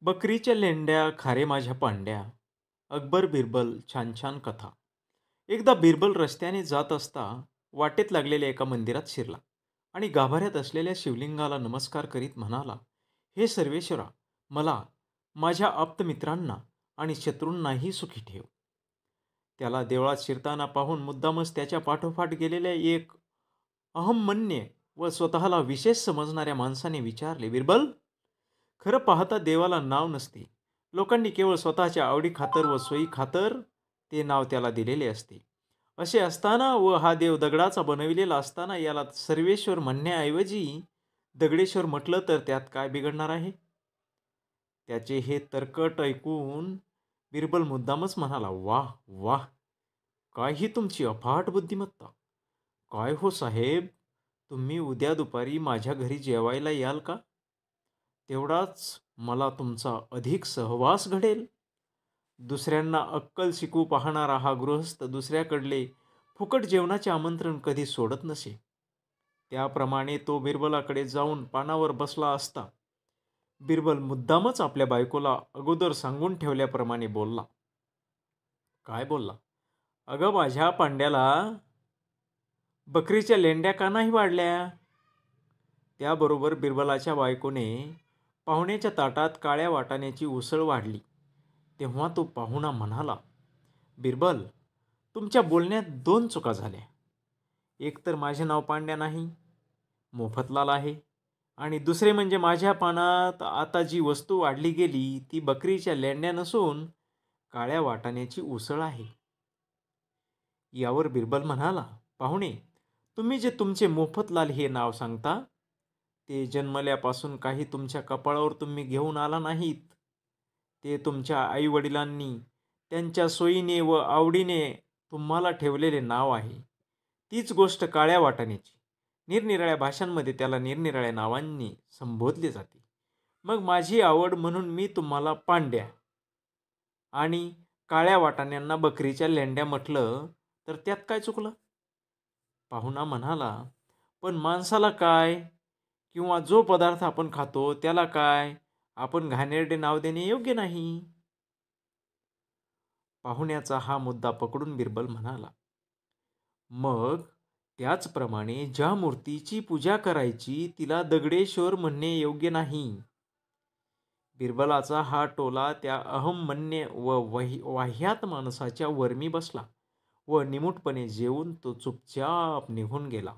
बकरीच्या लेंड्या, खारे माझ्या पांड्या, अकबर बिरबल छान छान कथा. एकदा बिरबल रस्त्याने जात असता वाटेत लागलेल्या एका मंदिरात शिरला आणि गाभाऱ्यात असलेल्या शिवलिंगाला नमस्कार करीत म्हणाला, हे सर्वेश्वरा, मला, माझ्या आप्तमित्रांना आणि शत्रूंनाही सुखी ठेव. त्याला देवळात शिरताना पाहून मुद्दामच त्याच्या पाठोपाठ गेलेल्या एक अहमन्य व स्वतःला विशेष समजणाऱ्या माणसाने विचारले, बिरबल, खरं पाहता देवाला नाव नसते. लोकांनी केवळ स्वतःच्या आवडी खातर व सोयी खातर ते नाव त्याला दिलेले असते. असे असताना व हा देव दगडाचा बनविलेला असताना याला सर्वेश्वर म्हणण्याऐवजी दगडेश्वर म्हटलं तर त्यात काय बिघडणार आहे? त्याचे हे तर्कट ऐकून बिरबल मुद्दामच म्हणाला, वाह वाह, काय ही तुमची अफाट बुद्धिमत्ता. काय हो साहेब, तुम्ही उद्या दुपारी माझ्या घरी जेवायला याल का? तेवढाच मला तुमचा अधिक सहवास घडेल. दुसऱ्यांना अक्कल शिकवू पाहणारा हा गृहस्थ दुसऱ्याकडले फुकट जेवणाचे आमंत्रण कधी सोडत नसे. त्याप्रमाणे तो बिरबलाकडे जाऊन पानावर बसला असता. बिरबल मुद्दामच आपल्या बायकोला अगोदर सांगून ठेवल्याप्रमाणे बोलला. काय बोलला? अगं माझ्या पांड्याला, बकरीच्या लेंड्या का नाही वाढल्या? त्याबरोबर बिरबलाच्या बायकोने पाहुण्याच्या ताटात काळ्या वाटाण्याची उसळ वाढली. तेव्हा तो पाहुणा म्हणाला, बिरबल, तुमच्या बोलण्यात दोन चुका झाल्या. एक तर माझे नाव पांड्या नाही, मोफतलाल आहे, आणि दुसरे म्हणजे माझ्या पानात आता जी वस्तू वाढली गेली ती बकरीच्या लेंड्या नसून काळ्या वाटाण्याची उसळ आहे. यावर बिरबल म्हणाला, पाहुणे, तुम्ही जे तुमचे मोफतलाल हे नाव सांगता ते जन्मल्यापासून काही तुमच्या कपाळावर तुम्ही घेऊन आला नाहीत. ते तुमच्या आईवडिलांनी त्यांच्या सोयीने व आवडीने तुम्हाला ठेवलेले नाव आहे. तीच गोष्ट काळ्या वाटाण्याची. निरनिराळ्या भाषांमध्ये त्याला निरनिराळ्या नावांनी संबोधले जाते. मग माझी आवड म्हणून मी तुम्हाला पांड्या आणि काळ्या वाटाण्यांना बकरीच्या लेंड्या म्हटलं तर त्यात काय चुकलं? पाहुणा म्हणाला, पण माणसाला काय, किंवा जो पदार्थ आपण खातो त्याला काय, आपण घाणेरडे नाव देणे योग्य नाही. पाहुण्याचा हा मुद्दा पकडून बिरबल म्हणाला, मग त्याचप्रमाणे ज्या मूर्तीची पूजा करायची तिला दगडेश्वर म्हणणे योग्य नाही. बिरबलाचा हा टोला त्या अहमन्य व वाह्यात माणसाच्या वर्मी बसला व निमूटपणे जेवून तो चुपचाप निघून गेला.